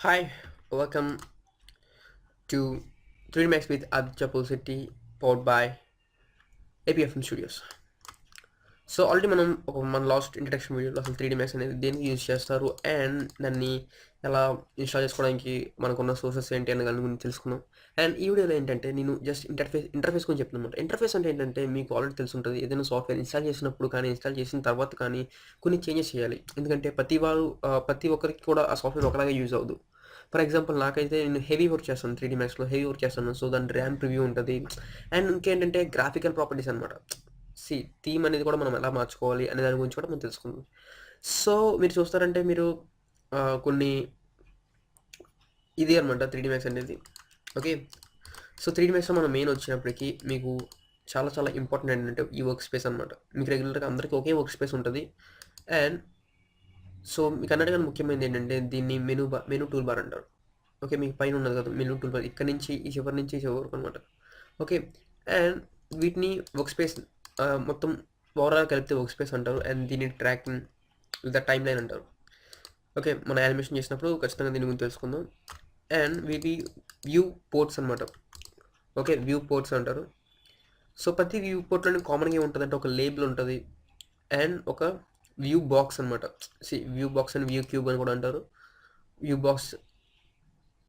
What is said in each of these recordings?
Hi, welcome to 3D Max with Aditya Pulsity, powered by APFM Studios. So already మన last introduction వీడియోలో అసలు 3D max అనేది దేనికి use చేస్తారు and దాన్ని ఎలా ఇన్స్టాల్ చేసుకోవడానికి మనకున్న సోర్సెస్ ఏంటి అనే దాని గురించి తెలుసుకున్నాం. అండ్ ఈ వీడియోలో ఏంటంటే నేను జస్ట్ ఇంటర్ఫేస్ గురించి చెప్తున్నాను. ఇంటర్ఫేస్ అంటే ఏంటంటే మీకు ఆల్రెడీ తెలుసుంటుంది. ఏదైనా సాఫ్ట్వేర్ ఇన్స్టాల్ చేసినప్పుడు కానీ ఇన్స్టాల్ చేసిన తర్వాత కానీ కొన్ని చేంజెస్ చేయాలి. ఎందుకంటే ప్రతి ఒక్కరికి కూడా ఆ సాఫ్ట్వేర్ ఒకలాగా యూజ్ అవ్వదు. ఫర్ ఎగ్జాంపుల్ నాకైతే నేను హెవీ వర్క్ చేస్తాను, 3D మ్యాక్స్లో హెవీ వర్క్ చేస్తాను. సో దాని ర్యామ్ ప్రివ్యూ ఉంటుంది. అండ్ ఇంకేంటంటే గ్రాఫికల్ ప్రాపర్టీస్ అనమాట. థీమ్ అనేది కూడా మనం ఎలా మార్చుకోవాలి అనే దాని గురించి కూడా మనం తెలుసుకుందాం. సో మీరు చూస్తారంటే మీరు కొన్ని ఇది అనమాట 3D మ్యాక్స్ అనేది. ఓకే, సో 3D మ్యాక్స్లో మనం మెయిన్ వచ్చినప్పటికీ మీకు చాలా చాలా ఇంపార్టెంట్ ఏంటంటే ఈ వర్క్ స్పేస్ అనమాట. మీకు రెగ్యులర్గా అందరికీ ఒకే వర్క్ స్పేస్ ఉంటుంది. అండ్ సో మీకు అన్నట్టుగా ముఖ్యమైనది ఏంటంటే దీన్ని మెనూ టూల్ బార్ అంటారు. ఓకే, మీకు పైన ఉన్నది కదా మెనూ టూల్ బార్, ఇక్కడ నుంచి ఈ చివరి నుంచి ఈ చివరి వరకు అనమాట. ఓకే, అండ్ వీటిని వర్క్ స్పేస్ మొత్తం ఓవరాల్ కలిపితే వర్క్ స్పేస్ అంటారు. అండ్ దీన్ని ట్రాకింగ్ లేదా టైమ్ లైన్ అంటారు. ఓకే, మన యానిమేషన్ చేసినప్పుడు ఖచ్చితంగా దీని గురించి తెలుసుకుందాం. అండ్ వీటి వ్యూ పోర్ట్స్ అనమాట. ఓకే, వ్యూ పోర్ట్స్ అంటారు. సో ప్రతి వ్యూ పోర్ట్లోని కామన్గా ఏముంటుందంటే ఒక లేబుల్ ఉంటుంది అండ్ ఒక వ్యూ బాక్స్ అనమాట. View box and view cube అని కూడా అంటారు. వ్యూ బాక్స్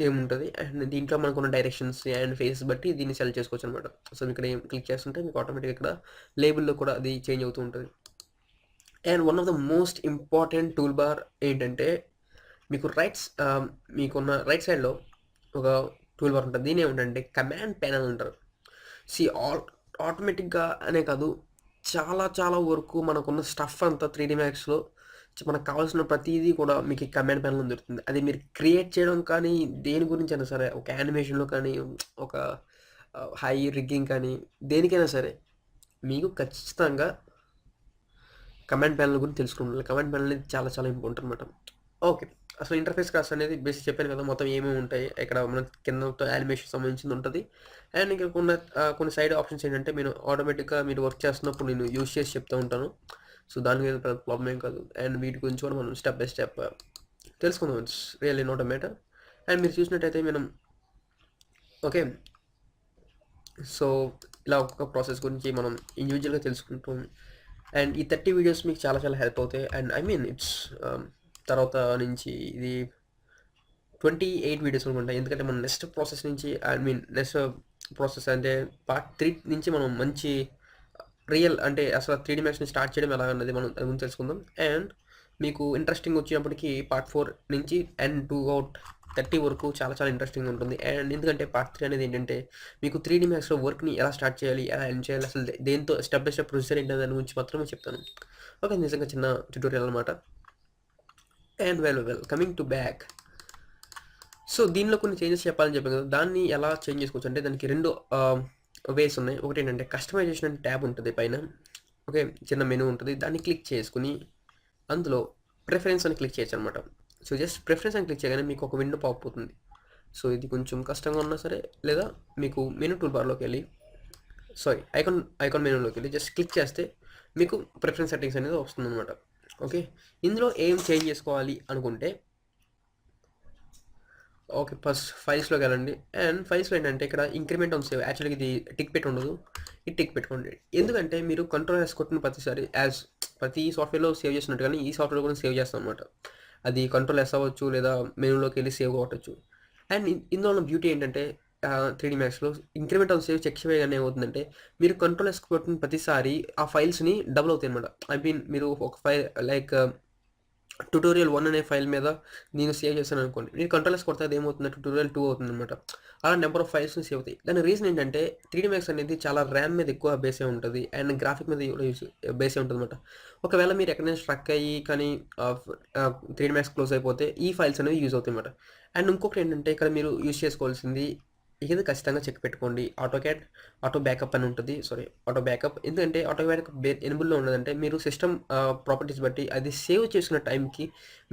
ఏముంటుంది అండ్ దీంట్లో మనకున్న డైరెక్షన్స్ అండ్ ఫేసెస్ బట్టి దీన్ని సెలెక్ట్ చేసుకోవచ్చు అనమాట. సో ఇక్కడ ఏం క్లిక్ చేస్తుంటే మీకు ఆటోమేటిక్గా ఇక్కడ లేబుల్లో కూడా అది చేంజ్ అవుతూ ఉంటుంది. And one of the most important tool bar ఏంటంటే మీకున్న రైట్ సైడ్లో ఒక టూల్ బార్ ఉంటుంది. దీని ఏమిటంటే కమాండ్ ప్యానల్ అంటారు. ఆటోమేటిక్గా అనే కాదు, చాలా చాలా వరకు మనకున్న స్టఫ్ అంతా 3D మ్యాక్స్లో మనకు కావాల్సిన ప్రతిదీ కూడా మీకు ఈ కమాండ్ ప్యానెల్లో దొరుకుతుంది. అది మీరు క్రియేట్ చేయడం కానీ దేని గురించి అయినా సరే, ఒక యానిమేషన్లో కానీ ఒక హై రిగ్గింగ్ కానీ దేనికైనా సరే మీకు ఖచ్చితంగా కమాండ్ ప్యానల్ గురించి తెలుసుకుంటారు. కమాండ్ ప్యానల్ అనేది చాలా చాలా ఇంపార్టెంట్ అనమాట. ఓకే, అసలు ఇంటర్ఫేస్ క్లాస్ అనేది బేసిక్ చెప్పాను కదా, మొత్తం ఏమేమి ఉంటాయి ఇక్కడ మన కింద యానిమేషన్ సంబంధించింది ఉంటుంది. అండ్ ఇంకా కొన్ని సైడ్ ఆప్షన్స్ ఏంటంటే మీరు ఆటోమేటిక్గా మీరు వర్క్ చేస్తున్నప్పుడు నేను యూజ్ చేసి చెప్తూ ఉంటాను. సో దాని మీద ప్రాబ్లం ఏం కాదు. అండ్ వీటి గురించి కూడా మనం స్టెప్ బై స్టెప్ తెలుసుకుందాం. It's really not a matter. And మీరు చూసినట్టయితే మనం ఓకే, సో ఇలా ఒక్కొక్క ప్రాసెస్ గురించి మనం ఇండివిజువల్గా తెలుసుకుంటాం. అండ్ ఈ 30 వీడియోస్ మీకు చాలా చాలా హెల్ప్ అవుతాయి. అండ్ ఐ మీన్ ఇట్స్ తర్వాత నుంచి ఇది 28 వీడియోస్ అనుకుంటా. ఎందుకంటే మనం నెక్స్ట్ ప్రాసెస్ నుంచి నెక్స్ట్ ప్రాసెస్ అంటే పార్ట్ 3 నుంచి మనం మంచి రియల్ అంటే అసలు 3D మ్యాక్స్ని స్టార్ట్ చేయడం ఎలా అన్నది మనం దాని గురించి తెలుసుకుందాం. అండ్ మీకు ఇంట్రెస్టింగ్ వచ్చినప్పటికీ పార్ట్ 4 నుంచి అండ్ 30 వరకు చాలా చాలా ఇంట్రెస్టింగ్ ఉంటుంది. అండ్ ఎందుకంటే పార్ట్ 3 అనేది ఏంటంటే మీకు 3D మ్యాక్స్లో వర్క్ని ఎలా స్టార్ట్ చేయాలి, ఎలా ఎండ్ చేయాలి, అసలు దేంతో స్టెప్ బై స్టెప్ ప్రొసీజర్ ఏంటి దాని గురించి మాత్రమే చెప్తాను. ఓకే, నిజంగా చిన్న ట్యూటోరియల్ అనమాట. And well coming to back. So దీనిలో కొన్ని చేంజెస్ చెప్పాలని చెప్పాను కదా, దాన్ని ఎలా చేంజ్ చేసుకోవచ్చు అంటే దానికి రెండు వేస్ ఉన్నాయి. ఒకటి ఏంటంటే కస్టమైజేషన్ అని ట్యాబ్ ఉంటుంది పైన. ఓకే, చిన్న మెనూ ఉంటుంది. దాన్ని క్లిక్ చేసుకుని అందులో ప్రిఫరెన్స్ అని క్లిక్ చేయొచ్చు అనమాట. సో జస్ట్ ప్రిఫరెన్స్ అని క్లిక్ చేయగానే మీకు ఒక విండో పాప్ అవుతుంది. సో ఇది కొంచెం కష్టంగా ఉన్నా సరే, లేదా మీకు మెనూ టూల్ బార్లోకి వెళ్ళి ఐకాన్ మెనూలోకి వెళ్ళి జస్ట్ క్లిక్ చేస్తే మీకు ప్రిఫరెన్స్ సెట్టింగ్స్ అనేది వస్తుంది అనమాట. ఓకే, ఇందులో ఏం చేంజ్ చేసుకోవాలి అనుకుంటే ఓకే, ఫస్ట్ ఫైల్స్లోకి వెళ్ళండి. అండ్ ఫైల్స్లో ఏంటంటే ఇక్కడ ఇంక్రిమెంట్ ఆన్ సేవ్, యాక్చువల్గా ఇది టిక్ పెట్టి ఉండదు, ఇది టిక్ పెట్టుకోండి. ఎందుకంటే మీరు కంట్రోల్ ఎస్ కొట్టిన ప్రతిసారి ప్రతి సాఫ్ట్వేర్లో సేవ్ చేసినట్టుగానే ఈ సాఫ్ట్వేర్ కూడా సేవ్ చేస్తాం అనమాట. అది కంట్రోల్ ఎస్ అవ్వచ్చు లేదా మెనూలోకి వెళ్ళి సేవ్ కొట్టచ్చు. అండ్ ఇందులో ఉన్న బ్యూటీ ఏంటంటే 3D మ్యాక్స్లో ఇంక్రిమెంట్ ఆన్ సేవ్ చెక్ చేయగానే ఏమవుతుందంటే మీరు కంట్రోల్ ఎస్ కొట్టిన ప్రతిసారి ఆ ఫైల్స్ని డబుల్ అవుతాయి అనమాట. మీరు ఒక ఫైల్ లైక్ ట్యుటోరియల్ 1 అనే ఫైల్ మీద నేను సేవ్ చేశాను అనుకోండి, నేను కంట్రోల్ కొడితే అది ఏమవుతుంది, ట్యుటోరియల్ 2 అవుతుంది అనమాట. అలా నెంబర్ ఆఫ్ ఫైల్స్ని సేవ్ అవుతాయి. దాని రీజన్ ఏంటంటే 3D మ్యాక్స్ అనేది చాలా ర్యామ్ మీద ఎక్కువ బేస్ అయి ఉంటుంది అండ్ గ్రాఫిక్ మీద బేస్ అయి ఉంటుంది అనమాట. ఒకవేళ మీరు ఎక్కడైనా స్ట్రక్ అయ్యి కానీ 3D మ్యాక్స్ క్లోజ్ అయిపోతే ఈ ఫైల్స్ అనేవి యూజ్ అవుతాయి అనమాట. అండ్ ఇంకొకటి ఏంటంటే ఇక్కడ మీరు యూజ్ చేసుకోవాల్సింది ఇది ఖచ్చితంగా చెక్ పెట్టుకోండి, ఆటో బ్యాకప్ అని ఉంటుంది. Auto backup. ఎందుకంటే ఆటో బ్యాకప్ ఎనేబుల్లో ఉన్నదంటే మీరు సిస్టమ్ ప్రాపర్టీస్ బట్టి అది సేవ్ చేసుకున్న టైంకి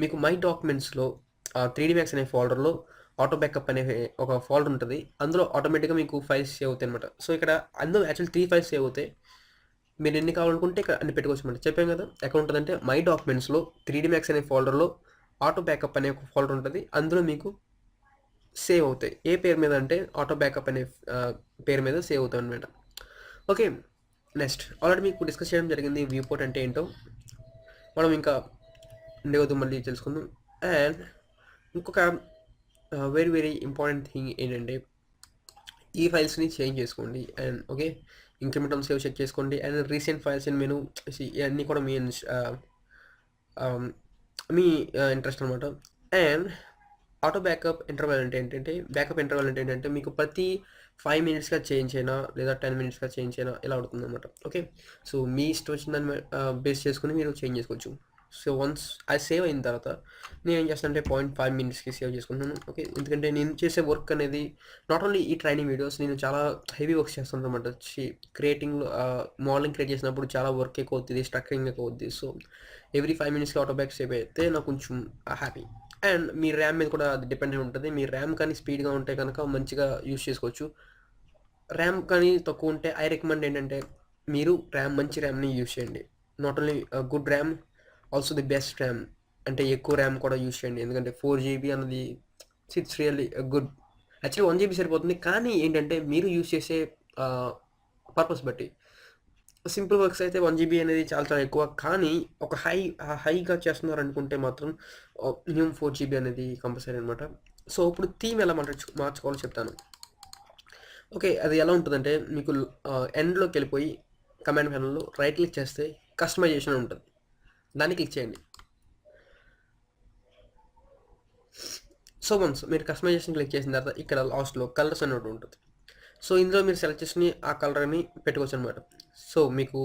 మీకు మై డాక్యుమెంట్స్లో 3D మ్యాక్స్ అనే ఫోల్డర్లో ఆటో బ్యాకప్ అనే ఒక ఫోల్డర్ ఉంటుంది. అందులో ఆటోమేటిక్గా మీకు ఫైల్స్ సేవ్ అవుతాయి అనమాట. సో ఇక్కడ అందులో యాక్చువల్ 3 ఫైల్స్ సేవ్ అవుతాయి. మీరు ఎన్ని కావాలనుకుంటే ఇక్కడ అన్ని పెట్టుకోవచ్చు అనమాట. చెప్పాం కదా, ఎక్కడ ఉంటుందంటే మై డాక్యుమెంట్స్లో 3D మ్యాక్స్ అనే ఫోల్డర్లో ఆటో బ్యాకప్ అనే ఒక ఫోల్డర్ ఉంటుంది. అందులో మీకు సేవ్ అవుతాయి. ఏ పేరు మీద అంటే ఆటో బ్యాకప్ అనే పేరు మీద సేవ్ అవుతాయనమాట. ఓకే. నెక్స్ట్ ఆల్రెడీ మీకు డిస్కస్ చేయడం జరిగింది వ్యూ పోర్ట్ అంటే ఏంటో. మనం ఇంకా ఉండేవద్దు, మళ్ళీ తెలుసుకుందాం. అండ్ ఇంకొక వెరీ వెరీ ఇంపార్టెంట్ థింగ్ ఏంటంటే ఈ ఫైల్స్ని చేంజ్ చేసుకోండి. And okay, incremental save check చేసుకోండి. And recent files in menu ఇవన్నీ కూడా మీ ఇంట్రెస్ట్ అనమాట. అండ్ ఆటో బ్యాకప్ ఇంటర్వల్ అంటే ఏంటంటే, బ్యాకప్ ఇంటర్వల్ అంటే ఏంటంటే మీకు ప్రతి 5 మినిట్స్‌గా చేంజ్ అయినా లేదా 10 మినిట్స్‌గా చేంజ్ అయినా ఇలా అవుతుందన్నమాట. ఓకే. సో మీ ఇష్టం వచ్చిన దాన్ని బేస్ చేసుకొని మీరు చేంజ్ చేసుకోవచ్చు. సో వన్స్ అది సేవ్ అయిన తర్వాత నేను ఏం చేస్తానంటే 0.5 మినిట్స్‌కి సేవ్ చేసుకుంటున్నాను. ఓకే. ఎందుకంటే నేను చేసే వర్క్ అనేది నాట్ ఓన్లీ ఈ ట్రైనింగ్ వీడియోస్, నేను చాలా హెవీ వర్క్స్ చేస్తానన్నమాట. క్రియేటింగ్‌లో మోడలింగ్ క్రియేట్ చేసినప్పుడు చాలా వర్క్ ఎక్కువ అవుతుంది, స్ట్రక్చరింగ్ ఎక్కువ అవుద్ది. సో ఎవ్రీ 5 మినిట్స్‌కి ఆటో బ్యాక్ సేవ్ అయితే నాకు కొంచెం హ్యాపీ. అండ్ మీ ర్యామ్ మీద కూడా అది డిపెండ్ అయి ఉంటుంది. మీ ర్యామ్ కానీ స్పీడ్‌గా ఉంటే కనుక మంచిగా యూజ్ చేసుకోవచ్చు. ర్యామ్ కానీ తక్కువ ఉంటే ఐ రికమెండ్ ఏంటంటే మీరు మంచి ర్యామ్‌ని యూజ్ చేయండి. Not only good RAM, also the best RAM. అంటే ఎక్కువ ర్యామ్ కూడా యూజ్ చేయండి. ఎందుకంటే 4 జీబీ అన్నది it's really good. Actually 1 GB సరిపోతుంది. కానీ ఏంటంటే మీరు యూజ్ చేసే పర్పస్ బట్టి సింపుల్ వర్క్స్ అయితే 1 జీబీ అనేది చాలా చాలా ఎక్కువ. కానీ ఒక హైగా చేస్తున్నారనుకుంటే మాత్రం మినిమమ్ 4 జీబీ అనేది కంపల్సరీ అనమాట. సో ఇప్పుడు థీమ్ ఎలా మార్చుకోవాలో చెప్తాను. ఓకే. అది ఎలా ఉంటదంటే మీకు ఎండ్‌లోకెళ్ళిపోయి కమాండ్ ప్యానెల్‌లో రైట్ క్లిక్ చేస్తే కస్టమైజేషన్ అని ఉంటది. దాన్ని క్లిక్ చేయండి. సో వన్స్ మీరు కస్టమైజేషన్ క్లిక్ చేసిన తర్వాత ఇక్కడ లాస్ట్‌లో కలర్స్ అని ఒకటి ఉంటది. సో ఇందులో మీరు సెలెక్ట్ చేసుకొని ఆ కలర్‌ని పెట్టుకోవచ్చనమాట. సో మీకు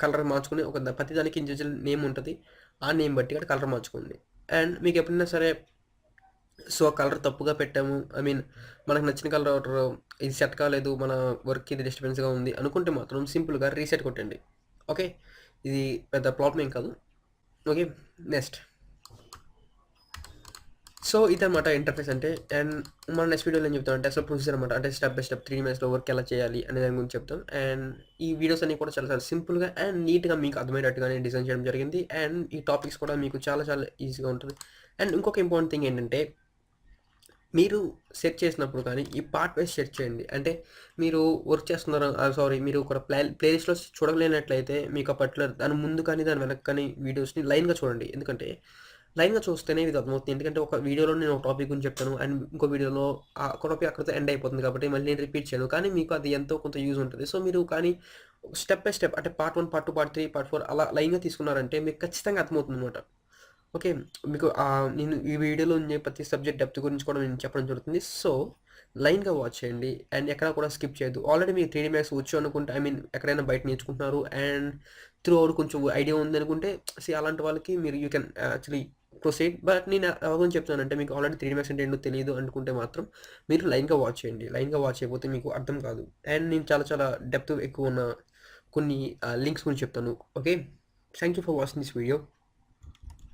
కలర్ మార్చుకొని ప్రతి దానికి ఇండివిజువల్ నేమ్ ఉంటది. ఆ నేమ్ బట్టి అక్కడ కలర్ మార్చుకోండి. అండ్ మీకు ఎప్పుడైనా సరే సో ఆ కలర్ తప్పుగా పెట్టాము, ఐ మీన్ మనకు నచ్చిన కలర్ ఇది సెట్ కాలేదు, మన వర్క్ ఇది డిస్టర్బెన్స్‌గా ఉంది అనుకుంటే మాత్రం సింపుల్‌గా రీసెట్ కొట్టండి. ఓకే. ఇది పెద్ద ప్రాబ్లమ్ ఏం కాదు. ఓకే. నెక్స్ట్ సో ఇదనమాట ఇంటర్ఫేస్ అంటే. అండ్ మన నెక్స్ట్ వీడియోలో ఏం చెప్తామంటే అసలు ప్రొసీజర్ అనమాట. అంటే స్టెప్ బై స్టెప్ 3 మినిట్స్‌లో వర్క్ ఎలా చేయాలి అనే దాని గురించి చెప్తాం. అండ్ ఈ వీడియోస్ అన్నీ కూడా చాలా చాలా సింపుల్‌గా అండ్ నీట్‌గా మీకు అర్థమయ్యేటట్టుగానే డిజైన్ చేయడం జరిగింది. అండ్ ఈ టాపిక్స్ కూడా మీకు చాలా చాలా ఈజీగా ఉంటుంది. అండ్ ఇంకొక ఇంపార్టెంట్ థింగ్ ఏంటంటే మీరు సెట్ చేసినప్పుడు కానీ ఈ పార్ట్ వైస్ సెట్ చేయండి. అంటే మీరు వర్క్ చేస్తున్నారు, సారీ, మీరు ఒక ప్లేలిస్ట్‌లో చూడలేనట్లయితే మీకు ఆ పర్టిక్యులర్ దాని ముందు కానీ, దాని వెనక కానీ వీడియోస్‌ని లైన్‌గా చూడండి. ఎందుకంటే లైన్‌గా చూస్తేనే ఇది అర్థమవుతుంది. ఎందుకంటే ఒక వీడియోలో నేను ఒక టాపిక్ గురించి చెప్తాను. అండ్ ఇంకో వీడియోలో ఒక టాపిక్ అక్కడితో ఎండ్ అయిపోతుంది కాబట్టి మళ్ళీ నేను రిపీట్ చేయను. కానీ మీకు అది ఎంతో కొంత యూజ్ ఉంటుంది. సో మీరు కానీ స్టెప్ బై స్టెప్ అంటే పార్ట్ 1, పార్ట్ 2, పార్ట్ 3, పార్ట్ 4 అలా లైన్‌గా తీసుకున్నారంటే మీకు ఖచ్చితంగా అర్థమవుతుందనమాట. ఓకే. మీకు నేను ఈ వీడియోలో ఉండే ప్రతి సబ్జెక్ట్ డెప్త్ గురించి కూడా నేను చెప్పడం జరుగుతుంది. సో, లైన్‌గా వాచ్ చేయండి. అండ్ ఎక్కడ కూడా స్కిప్ చేయొద్దు. ఆల్రెడీ మీకు 3డీ మ్యాథ్స్ వచ్చు అనుకుంటే, ఐ మీన్ ఎక్కడైనా బయట నేర్చుకుంటున్నారు అండ్ త్రూ అవుట్ కొంచెం ఐడియా ఉందనుకుంటే అలాంటి వాళ్ళకి మీరు you can actually proceed. But నేను ఎవరిని చెప్తున్నానంటే మీకు ఆల్రెడీ 3డీ మ్యాథ్స్ అంటే ఏంటో తెలీదు అనుకుంటే మాత్రం మీరు లైన్‌గా వాచ్ చేయండి. లైన్‌గా వాచ్ చేయకపోతే మీకు అర్థం కాదు. అండ్ నేను చాలా చాలా డెప్త్ ఎక్కువ ఉన్న కొన్ని లింక్స్ గురించి చెప్తాను. Okay. Thank you for watching this video.